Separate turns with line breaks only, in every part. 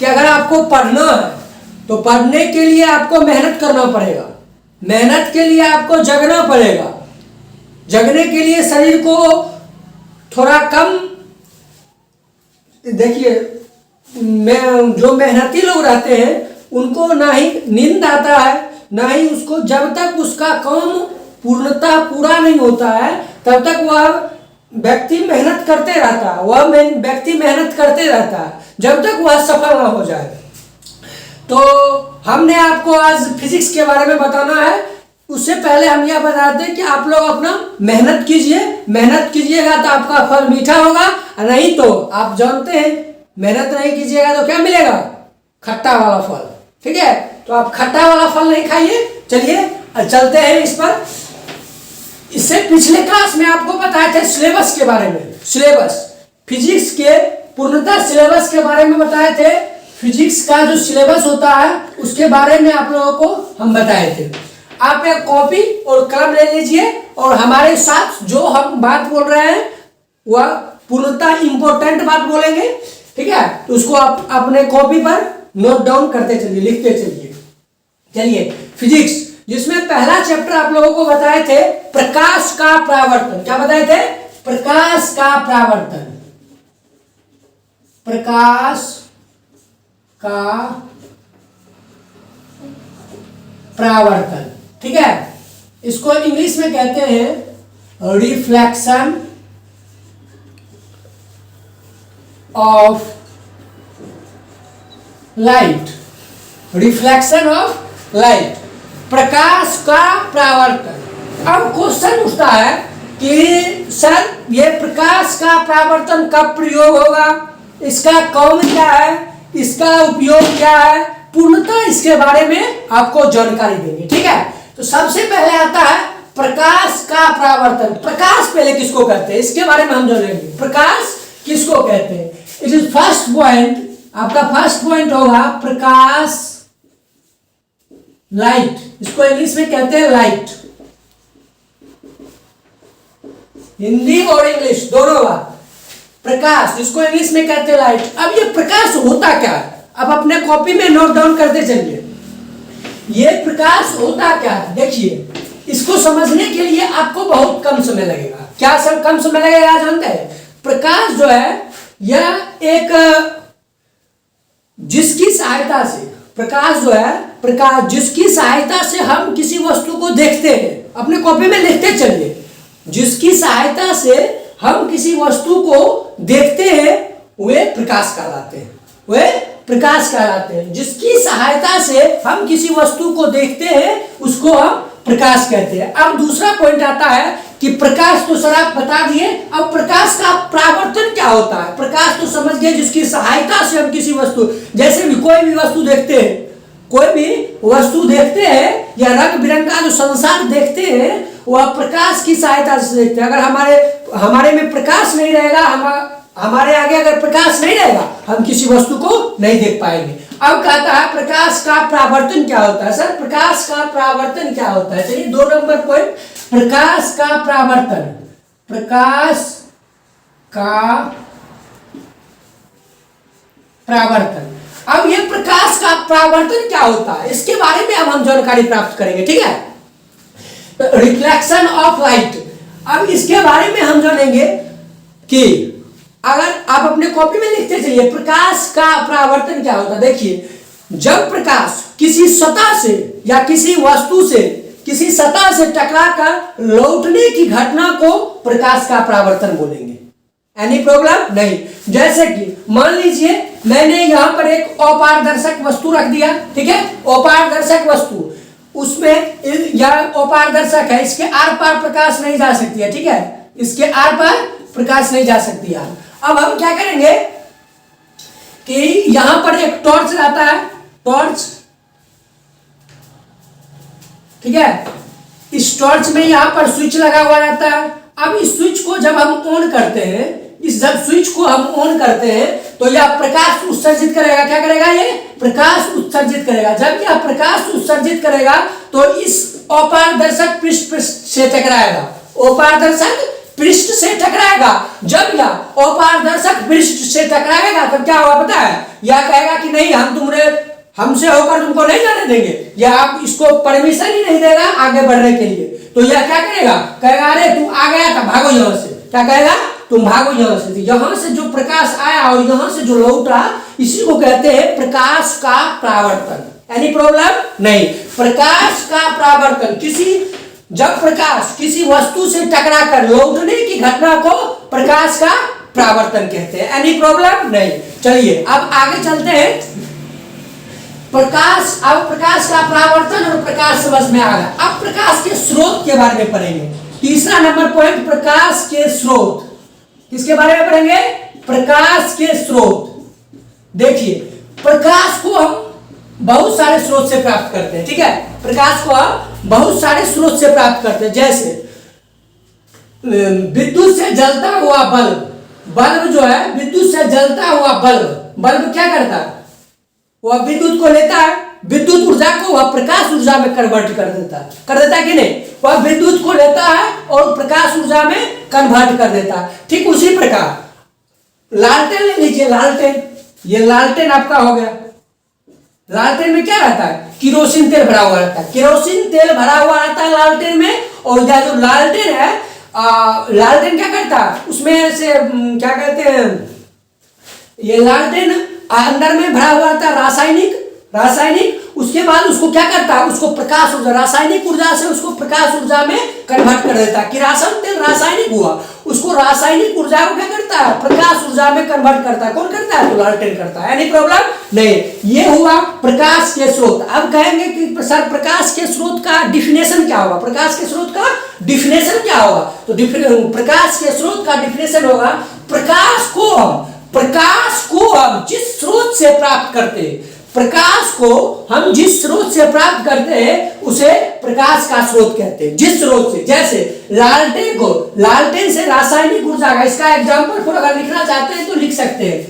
कि अगर आपको पढ़ना है तो पढ़ने के लिए आपको मेहनत करना पड़ेगा, मेहनत के लिए आपको जगना पड़ेगा, जगने के लिए शरीर को थोड़ा कम, देखिए जो मेहनती लोग रहते हैं उनको ना ही नींद आता है, ना ही उसको, जब तक उसका काम पूर्णतः पूरा नहीं होता है तब तक वह व्यक्ति मेहनत करते रहता है, वह व्यक्ति मेहनत करते रहता है जब तक वह सफल ना हो जाए। तो हमने आपको आज फिजिक्स के बारे में बताना है। उससे पहले हम यह बता दें कि आप लोग अपना मेहनत कीजिए, मेहनत कीजिएगा तो आपका फल मीठा होगा, नहीं तो आप जानते हैं मेहनत नहीं कीजिएगा तो क्या मिलेगा, खट्टा वाला फल। ठीक है, तो आप खट्टा वाला फल नहीं खाइए। चलिए चलते हैं इस पर। इससे पिछले क्लास में आपको बताए थे सिलेबस के बारे में, सिलेबस फिजिक्स के पूर्णतः सिलेबस के बारे में बताए थे। फिजिक्स का जो सिलेबस होता है उसके बारे में आप लोगों को हम बताए थे। आप एक कॉपी और कलम ले लीजिए और हमारे साथ जो हम बात बोल रहे हैं वह पूर्णतः इंपॉर्टेंट बात बोलेंगे। ठीक है, तो उसको आप अपने कॉपी पर नोट डाउन करते चलिए, लिखते चलिए। चलिए फिजिक्स, जिसमें पहला चैप्टर आप लोगों को बताए थे प्रकाश का परावर्तन। क्या बताए थे? प्रकाश का परावर्तन, प्रकाश का परावर्तन। ठीक है, इसको इंग्लिश में कहते हैं reflection of light, reflection of light, प्रकाश का परावर्तन। अब क्वेश्चन उठता है कि सर ये प्रकाश का परावर्तन कब प्रयोग होगा, इसका कौन क्या है, इसका उपयोग क्या है, पूर्णतः इसके बारे में आपको जानकारी देंगे। ठीक है, तो सबसे पहले आता है प्रकाश का परावर्तन। प्रकाश पहले किसको कहते हैं इसके बारे में हम जानेंगे। प्रकाश किसको कहते हैं? इट इज फर्स्ट पॉइंट, आपका फर्स्ट पॉइंट होगा प्रकाश, लाइट, इसको इंग्लिश में कहते हैं लाइट, हिंदी और इंग्लिश दोनों बात। प्रकाश जिसको इंग्लिश में कहते हैं लाइट। अब ये प्रकाश होता क्या है, अब अपने कॉपी में नोट डाउन करते चलिए। ये प्रकाश होता क्या है, देखिए इसको समझने के लिए आपको बहुत कम समय लगेगा। क्या सर कम समय लगेगा जानते हैं? प्रकाश जो है यह एक, जिसकी सहायता से, प्रकाश जो है, प्रकाश जिसकी सहायता से हम किसी वस्तु को देखते हैं, अपने कॉपी में लिखते चलिए, जिसकी सहायता से हम किसी वस्तु को देखते हैं वे प्रकाश कहलाते हैं, वे प्रकाश कहलाते हैं। जिसकी सहायता से हम किसी वस्तु को देखते हैं उसको हम प्रकाश कहते हैं। अब दूसरा पॉइंट आता है कि प्रकाश तो सर आप बता दिए, अब प्रकाश का परावर्तन क्या होता है? प्रकाश तो समझ गए, जिसकी सहायता से हम किसी वस्तु, जैसे भी कोई भी वस्तु देखते हैं, कोई भी वस्तु देखते हैं या रंग बिरंगा जो संसार देखते हैं वह प्रकाश की सहायता से देखते हैं। अगर हमारे में प्रकाश नहीं रहेगा, हमारे आगे अगर प्रकाश नहीं रहेगा हम किसी वस्तु को नहीं देख पाएंगे। अब कहता है प्रकाश का परावर्तन क्या होता है? सर प्रकाश का परावर्तन क्या होता है? चलिए 2 नंबर पॉइंट, प्रकाश का परावर्तन, प्रकाश का परावर्तन। अब ये प्रकाश का परावर्तन क्या होता है इसके बारे में अब हम जानकारी प्राप्त करेंगे। ठीक है, रिफ्लेक्शन ऑफ लाइट। अब इसके बारे में हम जानेंगे कि अगर आप अपने कॉपी में लिखते चलिए प्रकाश का परावर्तन क्या होता है। देखिए जब प्रकाश किसी सतह से या किसी वस्तु से, किसी सतह से टकराकर लौटने की घटना को प्रकाश का परावर्तन बोलेंगे। एनी प्रॉब्लम नहीं? जैसे कि मान लीजिए मैंने यहां पर एक अपारदर्शक वस्तु रख दिया। ठीक है, अपारदर्शक वस्तु, उसमें यह अपारदर्शक है, इसके आर पार प्रकाश नहीं जा सकती है। ठीक है, इसके आर पार प्रकाश नहीं जा सकती है। अब हम क्या करेंगे कि यहां पर एक टॉर्च रहता है, टॉर्च, ठीक है, इस टॉर्च में यहां पर स्विच लगा हुआ रहता है। अब इस स्विच को जब हम ऑन करते हैं, जब स्विच को हम ऑन करते हैं तो यह प्रकाश उत्सर्जित करेगा। क्या करेगा? ये प्रकाश उत्सर्जित करेगा। जब यह प्रकाश उत्सर्जित करेगा तो इस अपारदर्शक पृष्ठ से टकराएगा, अपारदर्शक पृष्ठ से टकराएगा, जब यह अपारदर्शक पृष्ठ से टकराएगा तो क्या होगा पता है, यह कहेगा कि नहीं हम तुमने हमसे होकर तुमको नहीं जाने देंगे, या आप इसको परमिशन ही नहीं देगा आगे बढ़ने के लिए। तो यह क्या करेगा, कहेगा अरे तू आ गया था भागो यहाँ से, क्या कहेगा तुम भागो यहाँ से। यहाँ से जो प्रकाश आया और यहाँ से जो लौटा, इसी को कहते हैं प्रकाश का परावर्तन। एनी प्रॉब्लम नहीं, प्रकाश का परावर्तन, जब प्रकाश किसी वस्तु से टकराकर लौटने की घटना को प्रकाश का परावर्तन कहते हैं। एनी प्रॉब्लम नहीं। चलिए अब आगे चलते हैं। अब प्रकाश का परावर्तन और प्रकाश समझ में आ गया। अब प्रकाश के स्रोत के बारे में पढ़ेंगे। तीसरा नंबर पॉइंट, प्रकाश के स्रोत। किसके बारे में पढ़ेंगे, प्रकाश के स्रोत। देखिए प्रकाश को हम बहुत सारे स्रोत से प्राप्त करते हैं, ठीक है, प्रकाश को हम बहुत सारे स्रोत से प्राप्त करते हैं। जैसे विद्युत से जलता हुआ बल्ब जो है, विद्युत से जलता हुआ बल्ब क्या करता है, वह विद्युत को लेता है, विद्युत ऊर्जा को वह प्रकाश ऊर्जा में कन्वर्ट कर देता है कि नहीं, वह विद्युत को लेता है और प्रकाश ऊर्जा में कन्वर्ट कर देता है। ठीक उसी प्रकार लालटेन ले लीजिए, लालटेन, ये लालटेन आपका हो गया। लालटेन में क्या रहता है, केरोसिन तेल भरा हुआ रहता है, केरोसिन तेल भरा हुआ रहता है लालटेन में। और यह जो लालटेन है, लालटेन क्या करता है, उसमें से क्या कहते हैं, ये लालटेन अंदर में भरा हुआ रहता है रासायनिक, उसके बाद उसको क्या करता है, उसको प्रकाश ऊर्जा, रासायनिक ऊर्जा से उसको प्रकाश ऊर्जा में कन्वर्ट कर देता है। किरोसिन तेल रासायनिक हुआ, उसको रासायनिक ऊर्जा को क्या करता है, प्रकाश ऊर्जा में कन्वर्ट करता है। कौन करता है, तो लालटेन करता है। एनी प्रॉब्लम नहीं। ये हुआ प्रकाश के स्रोत। अब कहेंगे कि सर प्रकाश के स्रोत का डिफिनेशन क्या होगा, प्रकाश के स्रोत का डिफिनेशन क्या होगा, तो प्रकाश के स्रोत का डिफिनेशन होगा, प्रकाश को हम जिस स्रोत से प्राप्त करते हैं, प्रकाश को हम जिस स्रोत से प्राप्त करते हैं उसे प्रकाश का स्रोत कहते हैं। जिस स्रोत से, जैसे लालटेन से रासायनिक ऊर्जा का, इसका एग्जांपल फिर अगर लिखना चाहते हैं तो लिख सकते हैं।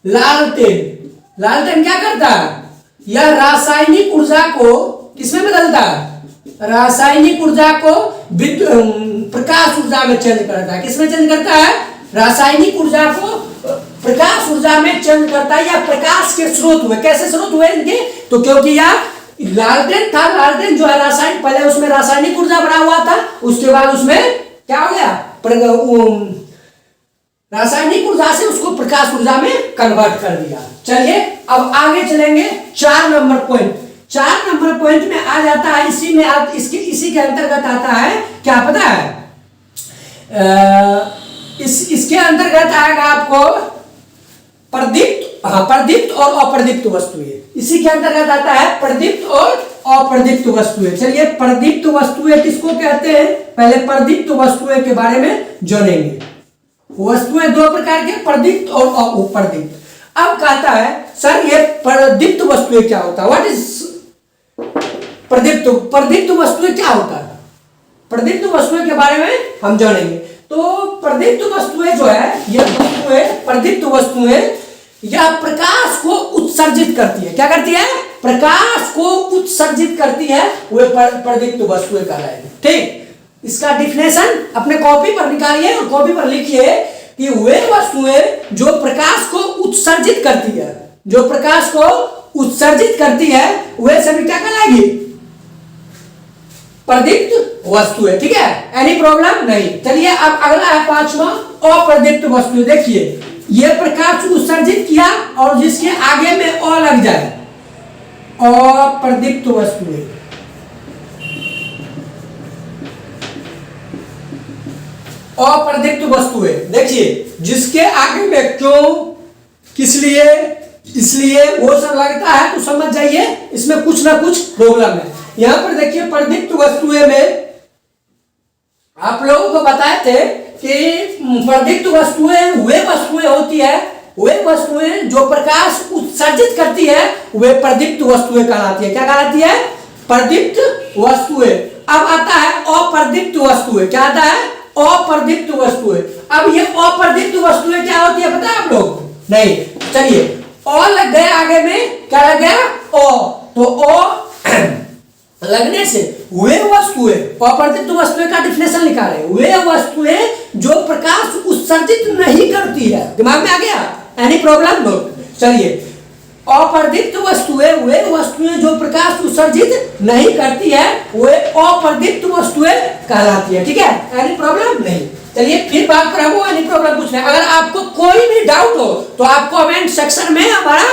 लालटेन क्या करता है, यह रासायनिक ऊर्जा को किसमें बदलता है, रासायनिक ऊर्जा को प्रकाश ऊर्जा में चेंज करता है। किसमें चेंज करता है, रासायनिक ऊर्जा को प्रकाश ऊर्जा में चेंज करता है। या प्रकाश के स्रोत हुए, कैसे स्रोत हुए इनके, तो क्योंकि यह लालटेन था, लालटेन जो है रासायनिक, पहले उसमें रासायनिक ऊर्जा भरा हुआ था, उसके बाद उसमें क्या हो गया, रासायनिक ऊर्जा से उसको प्रकाश ऊर्जा में कन्वर्ट कर दिया। चलिए अब आगे चलेंगे। 4 नंबर पॉइंट में आ जाता है, इसी के अंतर्गत आता है, क्या पता है, इसके अंतर्गत आएगा आपको प्रदीप्त और अप्रदीप्त वस्तुएं। इसी के अंतर्गत आता है प्रदीप्त और अप्रदीप्त वस्तुएं। चलिए प्रदीप्त वस्तुएं किसको कहते हैं, पहले प्रदीप्त वस्तुएं के बारे में जानेंगे। वस्तुएं 2 प्रकार के, प्रदीप्त और अप्रदीप्त। अब कहता है सर ये प्रदीप्त वस्तुएं क्या होता है, व्हाट इज प्रदीप्त वस्तुएं क्या होता है, प्रदीप्त वस्तुएं के बारे में हम जानेंगे। तो प्रदीप्त वस्तुएं जो है, ये प्रदीप्त वस्तुएं यह प्रकाश को उत्सर्जित करती है। क्या करती है, प्रकाश को उत्सर्जित करती है, वे प्रदीप्त वस्तुएं कहलाएंगे। ठीक, इसका डिफिनेशन अपने कॉपी पर निकालिए और कॉपी पर लिखिए कि वे वस्तुएं जो प्रकाश को उत्सर्जित करती है, वे सभी क्या कहलाएगी, प्रदीप्त वस्तुएं। ठीक है, एनी प्रॉब्लम नहीं। चलिए अब अगला है 5वां, अप्रदीप्त वस्तुएं। देखिए ये प्रकाश उत्सर्जित किया और जिसके आगे में अ लग जाए, अप्रदीप्त वस्तुएं। अप्रदीप्त वस्तुएं, देखिए जिसके आगे में क्यों, किस लिए, इसलिए वो सब लगता है तो समझ जाइए इसमें कुछ ना कुछ प्रॉब्लम है। यहां पर देखिए प्रदीप्त वस्तुएं में आप लोगों को बताए थे कि प्रदीप्त वस्तुएं वे वस्तुएं होती है, वे वस्तुएं जो प्रकाश उत्सर्जित करती है, वे प्रदीप्त वस्तुएं कहलाती है। क्या कहलाती है, प्रदीप्त वस्तुएं। अब आता है अप्रदीप्त वस्तुएं। क्या आता है, अप्रदीप्त वस्तुएं। अब ये अप्रदीप्त वस्तुएं क्या होती है पता है आप लोग, नहीं। चलिए अ लग गया आगे में, क्या लग गया, ओ, तो लगने से वे वस्तुएं, अप्रदीप्त वस्तुएं का डिफिनेशन लिखा रहे, वे वस्तुएं जो प्रकाश उत्सर्जित नहीं करती है। दिमाग में आ गया? Any problem? नोट। चलिए, अप्रदीप्त वस्तुएं वे वस्तुएं जो प्रकाश उत्सर्जित नहीं करती है, वे अप्रदीप्त वस्तुएं कहलाती है। ठीक है, एनी प्रॉब्लम नहीं। चलिए फिर बात पर हम एनी प्रॉब्लम पूछ रहे हैं। अगर आपको कोई भी डाउट हो तो आप कमेंट सेक्शन में हमारा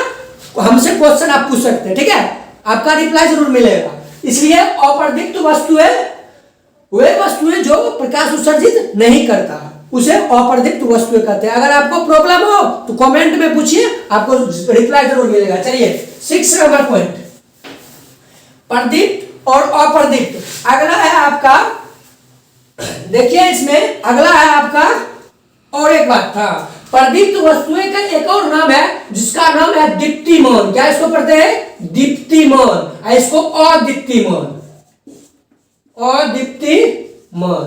हमसे क्वेश्चन आप पूछ सकते हैं। ठीक है, आपका रिप्लाई जरूर मिलेगा। इसलिए अप्रदीप्त वस्तुएं वे वस्तुएं जो प्रकाश उत्सर्जित नहीं करता, उसे अप्रदीप्त वस्तुएं कहते हैं। अगर आपको प्रॉब्लम हो तो कमेंट में पूछिए, आपको रिप्लाई जरूर मिलेगा। चलिए 6 नंबर पॉइंट, प्रदीप्त और अप्रदीप्त। अगला है आपका, देखिए इसमें अगला है आपका, और एक बात था, प्रदीप्त वस्तुएं का एक और नाम है जिसका नाम है दीप्तिमान। क्या इसको पढ़ते हैं? दीप्तिमान। इसको अदीप्तिमान, अदीप्तिमान।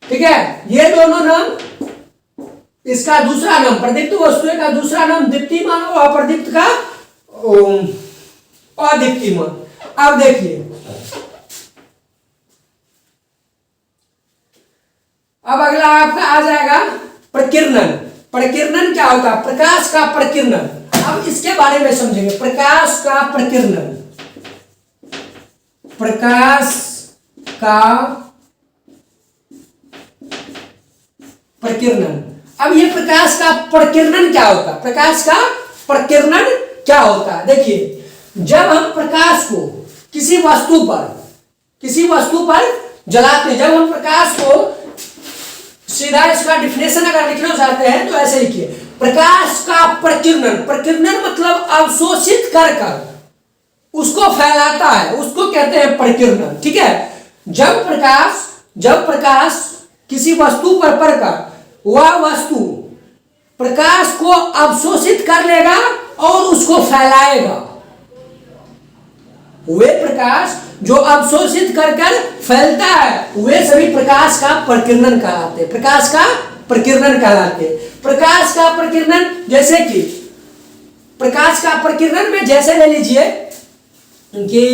ठीक है, ये दोनों नाम, इसका दूसरा नाम, प्रदीप्त वस्तुएं का दूसरा नाम दीप्तिमान और अप्रदीप्त का अदीप्तिमान। अब देखिए, अब अगला आपका आ जाएगा प्रकीर्णन। प्रकीर्णन क्या होता है? प्रकाश का प्रकीर्णन। अब इसके बारे में समझेंगे। प्रकाश का प्रकीर्णन, प्रकाश का प्रकीर्णन। अब ये प्रकाश का प्रकीर्णन क्या होता है? प्रकाश का प्रकीर्णन क्या होता है? देखिए, जब हम प्रकाश को किसी वस्तु पर जलाते हैं, जब हम प्रकाश को, सीधा इसका डिफिनेशन अगर लिखना चाहते हैं तो ऐसे लिखिए, प्रकाश का प्रकीर्णन। प्रकीर्णन मतलब अवशोषित कर उसको फैलाता है, उसको कहते हैं प्रकीर्णन। ठीक है, जब प्रकाश किसी वस्तु पर पड़कर वह वस्तु प्रकाश को अवशोषित कर लेगा और उसको फैलाएगा, वे प्रकाश जो अवशोषित कर फैलता है, वे सभी प्रकाश का प्रकीर्णन कहलाते हैं। प्रकाश का प्रकीर्णन कहलाते हैं। प्रकाश का प्रकीर्णन, जैसे कि प्रकाश का प्रकीर्णन में जैसे ले लीजिए कि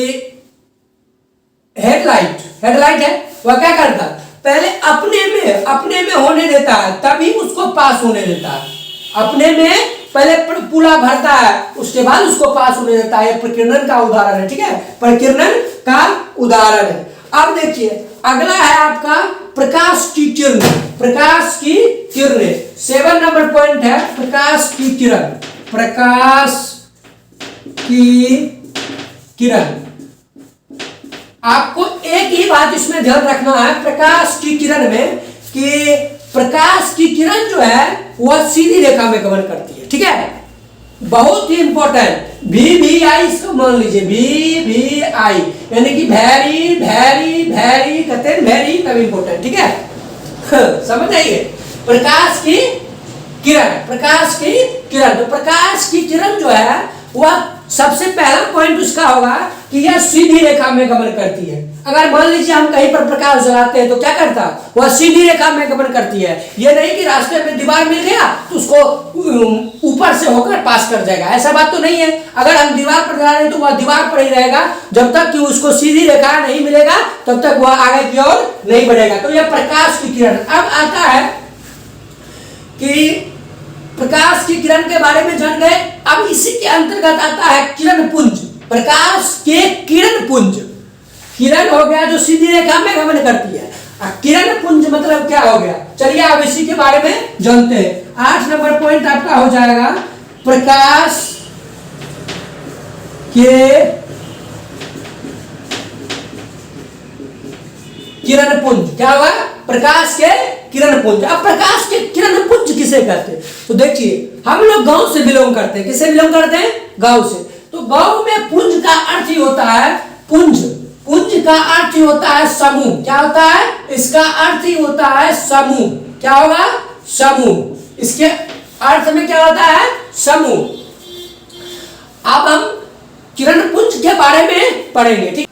हेडलाइट है, वह क्या करता है? पहले अपने में होने देता है, तभी उसको पास होने देता है। अपने में पहले पूरा भरता है, उसके बाद उसको पास होने देता है। प्रकीर्णन का उदाहरण है। ठीक है, प्रकीर्णन का उदाहरण है। अब देखिए, अगला है आपका प्रकाश की किरण। प्रकाश की किरणें, 7 नंबर पॉइंट है, प्रकाश की किरण। प्रकाश की किरण। आपको एक ही बात इसमें ध्यान रखना है प्रकाश की किरण में, कि प्रकाश की किरण जो है वह सीधी रेखा में गमन करती है। ठीक है, बहुत ही इंपॉर्टेंट। VVI इसको मान लीजिए, VVI यानी कि वेरी वेरी वेरी, कहते हैं वेरी तब इंपॉर्टेंट। ठीक है, समझ आइए, प्रकाश की किरण, प्रकाश की किरण। तो प्रकाश की किरण जो है वह सबसे पहला पॉइंट उसका होगा कि यह सीधी रेखा में गमन करती है। अगर मान लीजिए हम कहीं पर प्रकाश जलाते हैं तो क्या करता है? वह सीधी रेखा में गमन करती है। यह नहीं कि रास्ते में दीवार मिल गया तो उसको ऊपर से होकर पास कर जाएगा, ऐसा बात तो नहीं है। अगर हम दीवार पर जला रहे हैं तो वह दीवार पर ही रहेगा, जब तक कि उसको सीधी रेखा नहीं मिलेगा तब तक वह आगे की ओर नहीं बढ़ेगा। तो यह प्रकाश की किरण। अब आता है कि प्रकाश की किरण के बारे में जान गए। अब इसी के अंतर्गत आता है किरण पुंज। प्रकाश के किरण पुंज, किरण हो गया जो सीधी रेखा में गमन करती है, किरण पुंज मतलब क्या हो गया? चलिए अब इसी के बारे में जानते हैं। 8 नंबर पॉइंट आपका हो जाएगा, प्रकाश के किरण पुंज। क्या हुआ? प्रकाश के किरण पुंज। अब प्रकाश के किरण पुंज किसे कहते हैं? तो देखिए, हम लोग गांव से बिलोंग करते हैं। किससे बिलोंग करते हैं? गांव से। तो गांव में पुंज का अर्थ ही होता है पुंज। पुंज का अर्थ ही होता है समूह। क्या होता है? इसका अर्थ ही होता है समूह। क्या होगा? समूह। इसके अर्थ में क्या होता है? समूह। अब हम किरण पुंज के बारे में पढ़ेंगे। ठीक,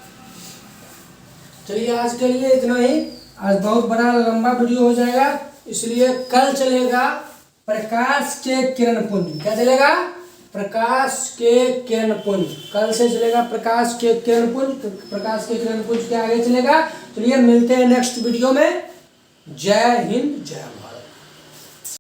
चलिए आज के लिए इतना ही। आज बहुत बड़ा लंबा वीडियो हो जाएगा, इसलिए कल चलेगा प्रकाश के किरण पुंज। क्या चलेगा? प्रकाश के किरणपुंज, कल से चलेगा प्रकाश के किरणपुंज, प्रकाश के किरणपुंज के आगे चलेगा। चलिए मिलते हैं नेक्स्ट वीडियो में। जय हिंद, जय भारत।